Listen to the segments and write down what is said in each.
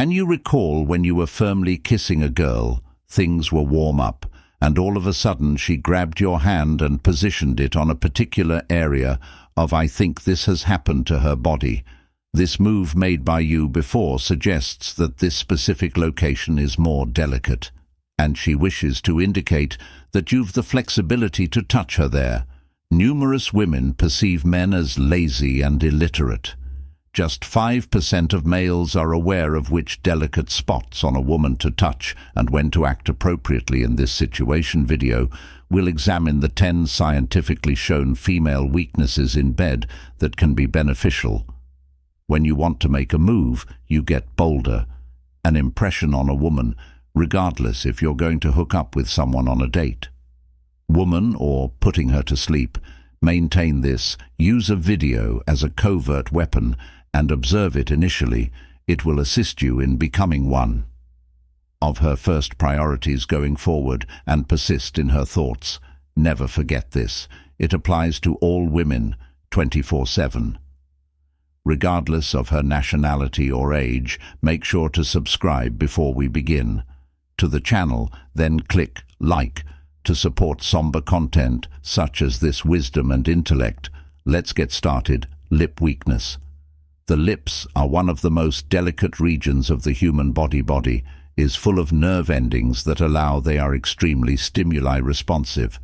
Can you recall when you were firmly kissing a girl, things were warm up, and all of a sudden she grabbed your hand and positioned it on a particular area of I think this has happened to her body. This move made by you before suggests that this specific location is more delicate, and she wishes to indicate that you've the flexibility to touch her there. Numerous women perceive men as lazy and illiterate. Just 5% of males are aware of which delicate spots on a woman to touch and when to act appropriately. In this situation video, we'll examine the 10 scientifically shown female weaknesses in bed that can be beneficial. When you want to make a move, you get bolder. An impression on a woman, regardless if you're going to hook up with someone on a date. Woman, or putting her to sleep, maintain this. Use a video as a covert weapon and observe it initially. It will assist you in becoming one of her first priorities going forward, and persist in her thoughts. Never forget this. It applies to all women, 24/7. Regardless of her nationality or age, make sure to subscribe before we begin to the channel, then click like to support somber content such as this wisdom and intellect. Let's get started. Lip weakness. The lips are one of the most delicate regions of the human body is full of nerve endings that they are extremely stimuli responsive.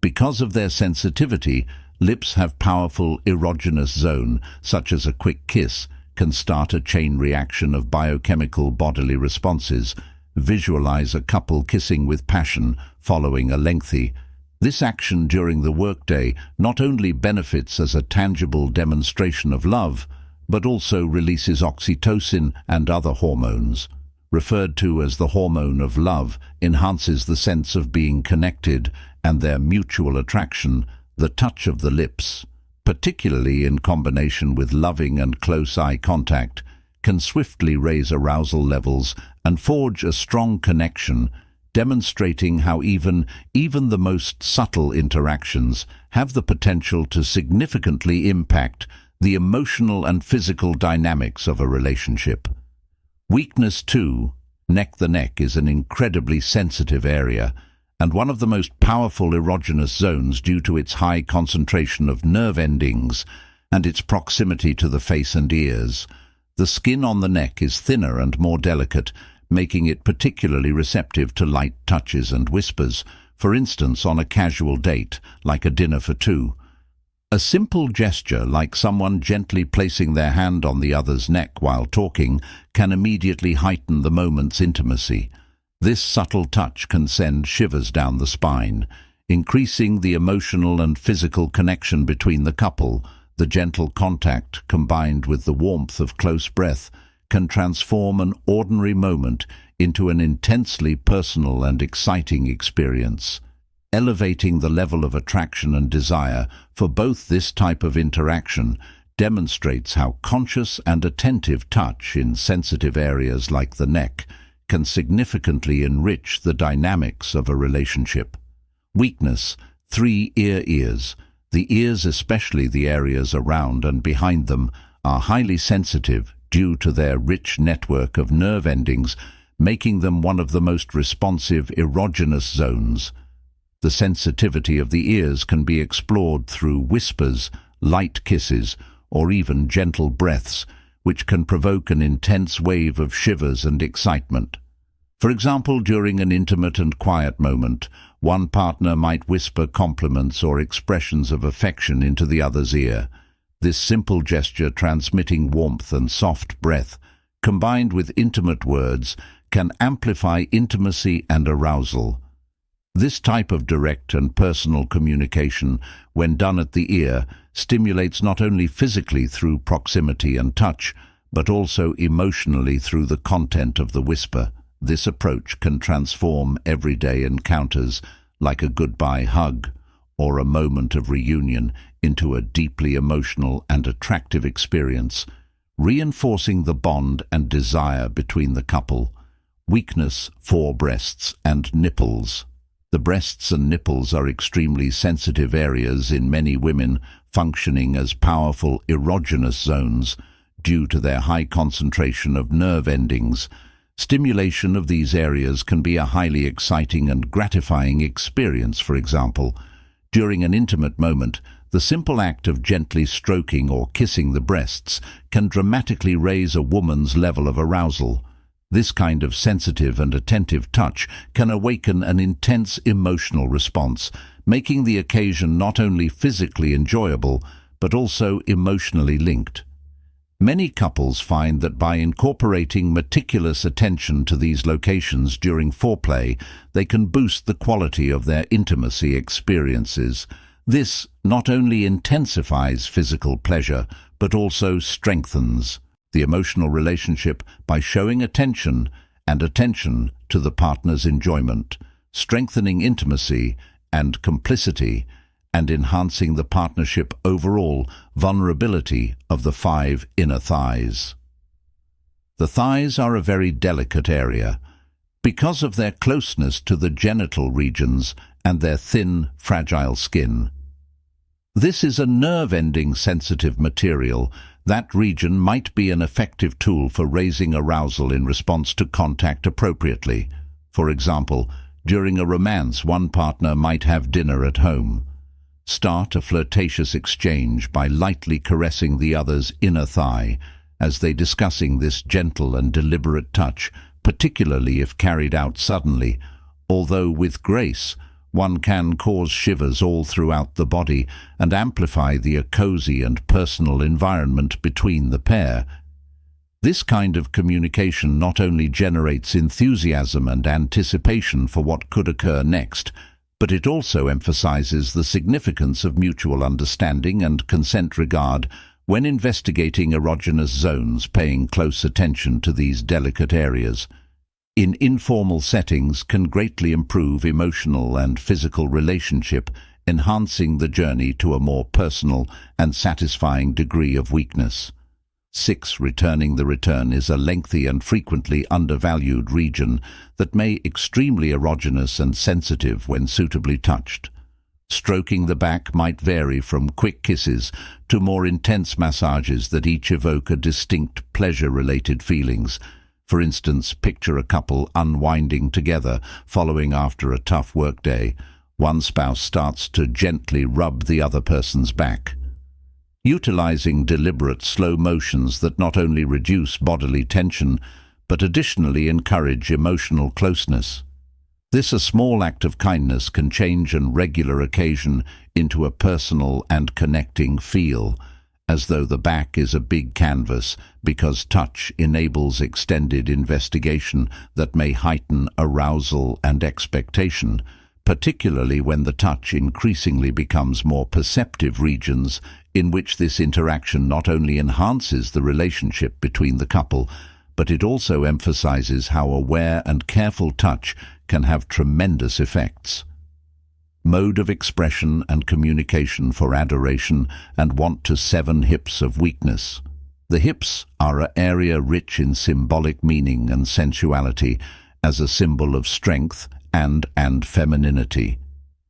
Because of their sensitivity, lips have powerful erogenous zone, such as a quick kiss, can start a chain reaction of biochemical bodily responses. Visualize a couple kissing with passion following a lengthy. This action during the workday not only benefits as a tangible demonstration of love, but also releases oxytocin and other hormones. Referred to as the hormone of love, enhances the sense of being connected and their mutual attraction. The touch of the lips, particularly in combination with loving and close eye contact, can swiftly raise arousal levels and forge a strong connection, demonstrating how even the most subtle interactions have the potential to significantly impact the emotional and physical dynamics of a relationship. Weakness 2. Neck. The neck is an incredibly sensitive area and one of the most powerful erogenous zones due to its high concentration of nerve endings and its proximity to the face and ears. The skin on the neck is thinner and more delicate, making it particularly receptive to light touches and whispers, for instance on a casual date, like a dinner for two. A simple gesture, like someone gently placing their hand on the other's neck while talking, can immediately heighten the moment's intimacy. This subtle touch can send shivers down the spine, increasing the emotional and physical connection between the couple. The gentle contact, combined with the warmth of close breath, can transform an ordinary moment into an intensely personal and exciting experience, elevating the level of attraction and desire for both. This type of interaction demonstrates how conscious and attentive touch in sensitive areas like the neck can significantly enrich the dynamics of a relationship. Weakness 3. Ears. The ears, especially the areas around and behind them, are highly sensitive due to their rich network of nerve endings, making them one of the most responsive erogenous zones. The sensitivity of the ears can be explored through whispers, light kisses, or even gentle breaths, which can provoke an intense wave of shivers and excitement. For example, during an intimate and quiet moment, one partner might whisper compliments or expressions of affection into the other's ear. This simple gesture, transmitting warmth and soft breath, combined with intimate words, can amplify intimacy and arousal. This type of direct and personal communication, when done at the ear, stimulates not only physically through proximity and touch, but also emotionally through the content of the whisper. This approach can transform everyday encounters, like a goodbye hug or a moment of reunion, into a deeply emotional and attractive experience, reinforcing the bond and desire between the couple. Weakness 4. Breasts and nipples. The breasts and nipples are extremely sensitive areas in many women, functioning as powerful erogenous zones due to their high concentration of nerve endings. Stimulation of these areas can be a highly exciting and gratifying experience. For example, during an intimate moment, the simple act of gently stroking or kissing the breasts can dramatically raise a woman's level of arousal. This kind of sensitive and attentive touch can awaken an intense emotional response, making the occasion not only physically enjoyable, but also emotionally linked. Many couples find that by incorporating meticulous attention to these locations during foreplay, they can boost the quality of their intimacy experiences. This not only intensifies physical pleasure, but also strengthens the emotional relationship by showing attention to the partner's enjoyment, strengthening intimacy and complicity, and enhancing the partnership overall vulnerability of the 5 inner thighs. The thighs are a very delicate area because of their closeness to the genital regions and their thin, fragile skin. This is a nerve-ending sensitive material. That region might be an effective tool for raising arousal in response to contact appropriately. For example, during a romance, one partner might have dinner at home. Start a flirtatious exchange by lightly caressing the other's inner thigh as they discussing this gentle and deliberate touch, particularly if carried out suddenly. Although with grace, one can cause shivers all throughout the body and amplify the cozy and personal environment between the pair. This kind of communication not only generates enthusiasm and anticipation for what could occur next, but it also emphasizes the significance of mutual understanding and consent regard when investigating erogenous zones, paying close attention to these delicate areas in informal settings can greatly improve emotional and physical relationship, enhancing the journey to a more personal and satisfying degree of weakness. 6. Returning the return is a lengthy and frequently undervalued region that may be extremely erogenous and sensitive when suitably touched. Stroking the back might vary from quick kisses to more intense massages that each evoke a distinct pleasure-related feelings. For instance, picture a couple unwinding together following after a tough workday. One spouse starts to gently rub the other person's back, utilizing deliberate slow motions that not only reduce bodily tension, but additionally encourage emotional closeness. This a small act of kindness can change a regular occasion into a personal and connecting feel, as though the back is a big canvas, because touch enables extended investigation that may heighten arousal and expectation, particularly when the touch increasingly becomes more perceptive regions in which this interaction not only enhances the relationship between the couple, but it also emphasizes how aware and careful touch can have tremendous effects. Mode of expression and communication for adoration and want to 7 hips of weakness. The hips are an area rich in symbolic meaning and sensuality as a symbol of strength and femininity.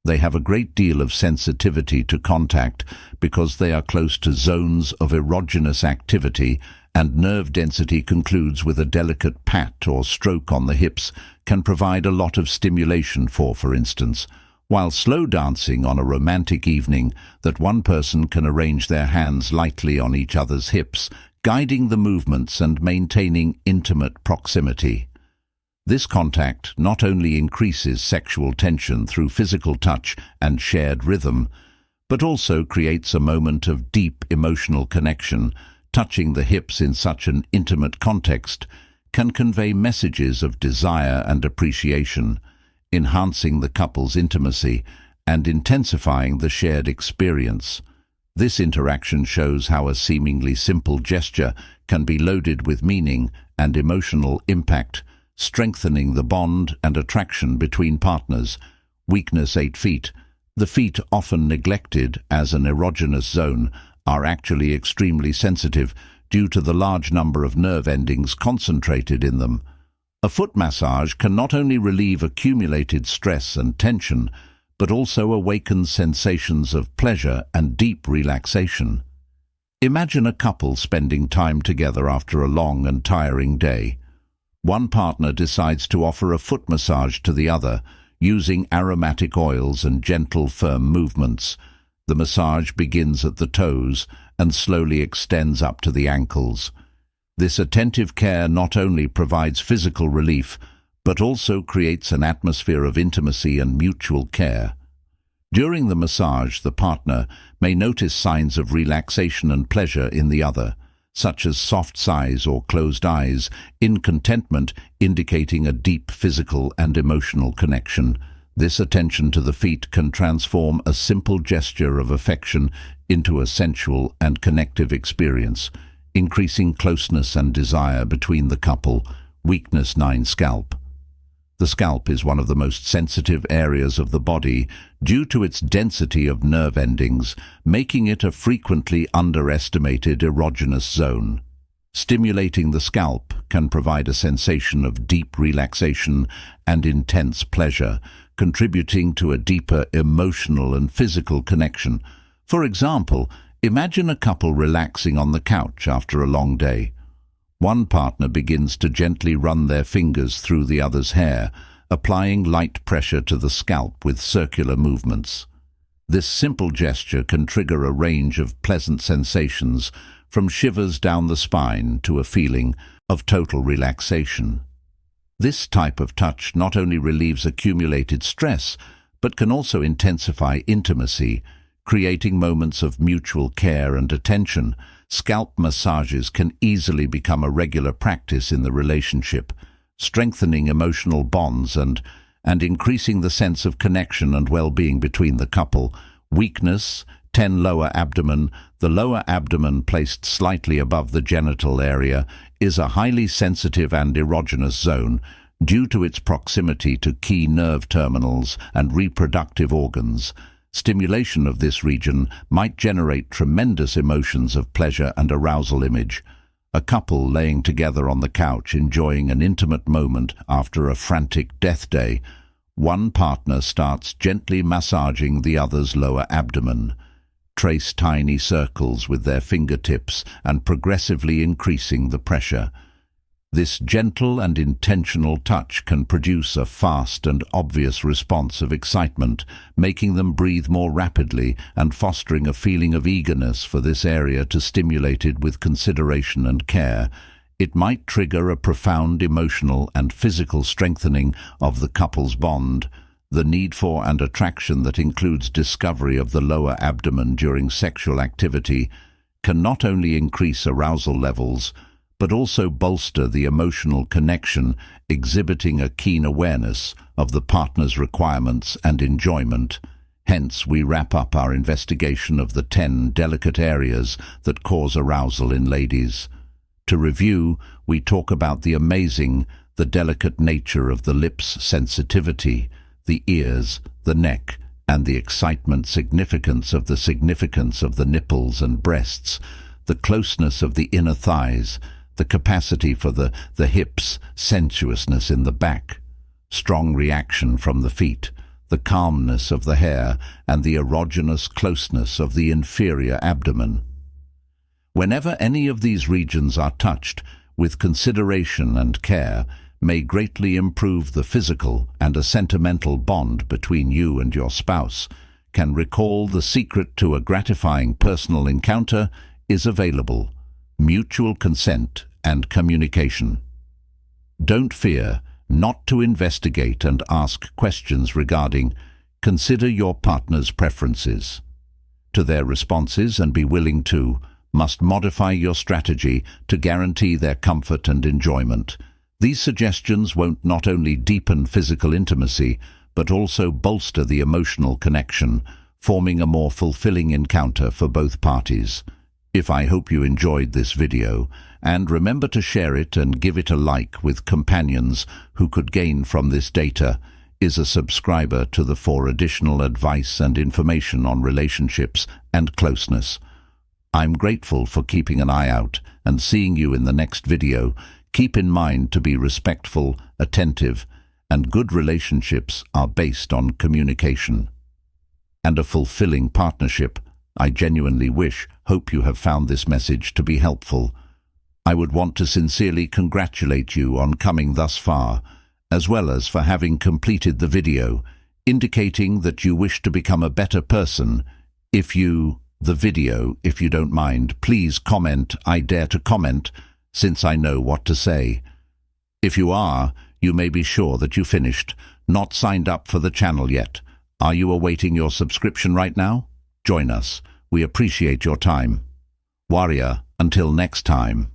They have a great deal of sensitivity to contact because they are close to zones of erogenous activity, and nerve density concludes with a delicate pat or stroke on the hips can provide a lot of stimulation for instance, while slow dancing on a romantic evening, that one person can arrange their hands lightly on each other's hips, guiding the movements and maintaining intimate proximity. This contact not only increases sexual tension through physical touch and shared rhythm, but also creates a moment of deep emotional connection. Touching the hips in such an intimate context can convey messages of desire and appreciation, enhancing the couple's intimacy and intensifying the shared experience. This interaction shows how a seemingly simple gesture can be loaded with meaning and emotional impact, strengthening the bond and attraction between partners. Weakness. 8 feet. The feet, often neglected as an erogenous zone, are actually extremely sensitive due to the large number of nerve endings concentrated in them. A foot massage can not only relieve accumulated stress and tension, but also awaken sensations of pleasure and deep relaxation. Imagine a couple spending time together after a long and tiring day. One partner decides to offer a foot massage to the other, using aromatic oils and gentle, firm movements. The massage begins at the toes and slowly extends up to the ankles. This attentive care not only provides physical relief, but also creates an atmosphere of intimacy and mutual care. During the massage, the partner may notice signs of relaxation and pleasure in the other, such as soft sighs or closed eyes, in contentment indicating a deep physical and emotional connection. This attention to the feet can transform a simple gesture of affection into a sensual and connective experience, increasing closeness and desire between the couple. Weakness 9. Scalp. The scalp is one of the most sensitive areas of the body due to its density of nerve endings, making it a frequently underestimated erogenous zone. Stimulating the scalp can provide a sensation of deep relaxation and intense pleasure, contributing to a deeper emotional and physical connection. For example, imagine a couple relaxing on the couch after a long day. One partner begins to gently run their fingers through the other's hair, applying light pressure to the scalp with circular movements. This simple gesture can trigger a range of pleasant sensations, from shivers down the spine to a feeling of total relaxation. This type of touch not only relieves accumulated stress, but can also intensify intimacy, creating moments of mutual care and attention. Scalp massages can easily become a regular practice in the relationship, strengthening emotional bonds and increasing the sense of connection and well-being between the couple. Weakness 10. Lower abdomen. The lower abdomen, placed slightly above the genital area, is a highly sensitive and erogenous zone due to its proximity to key nerve terminals and reproductive organs. Stimulation of this region might generate tremendous emotions of pleasure and arousal. Image a couple laying together on the couch enjoying an intimate moment after a frantic death day. One partner starts gently massaging the other's lower abdomen. Trace tiny circles with their fingertips and progressively increasing the pressure. This gentle and intentional touch can produce a fast and obvious response of excitement, making them breathe more rapidly and fostering a feeling of eagerness for this area to stimulate it with consideration and care. It might trigger a profound emotional and physical strengthening of the couple's bond. The need for and attraction that includes discovery of the lower abdomen during sexual activity can not only increase arousal levels, but also bolster the emotional connection, exhibiting a keen awareness of the partner's requirements and enjoyment. Hence, we wrap up our investigation of the 10 delicate areas that cause arousal in ladies. To review, we talk about the delicate nature of the lips' sensitivity, the ears, the neck, and the significance of the nipples and breasts, the closeness of the inner thighs, the capacity for the hips, sensuousness in the back, strong reaction from the feet, the calmness of the hair, and the erogenous closeness of the inferior abdomen. Whenever any of these regions are touched with consideration and care, may greatly improve the physical and a sentimental bond between you and your spouse. Can recall the secret to a gratifying personal encounter is available: mutual consent and communication. Don't fear not to investigate and ask questions regarding. Consider your partner's preferences. To their responses and be willing to, must modify your strategy to guarantee their comfort and enjoyment. These suggestions won't not only deepen physical intimacy, but also bolster the emotional connection, forming a more fulfilling encounter for both parties. I hope you enjoyed this video, and remember to share it and give it a like with companions who could gain from this data. Is a subscriber to for additional advice and information on relationships and closeness. I'm grateful for keeping an eye out and seeing you in the next video. Keep in mind to be respectful, attentive, and good relationships are based on communication. And a fulfilling partnership I genuinely hope you have found this message to be helpful. I would want to sincerely congratulate you on coming thus far, as well as for having completed the video, indicating that you wish to become a better person. If you don't mind, please comment. I dare to comment, since I know what to say. If you are, you may be sure that you finished, not signed up for the channel yet. Are you awaiting your subscription right now? Join us. We appreciate your time. Warrior, until next time.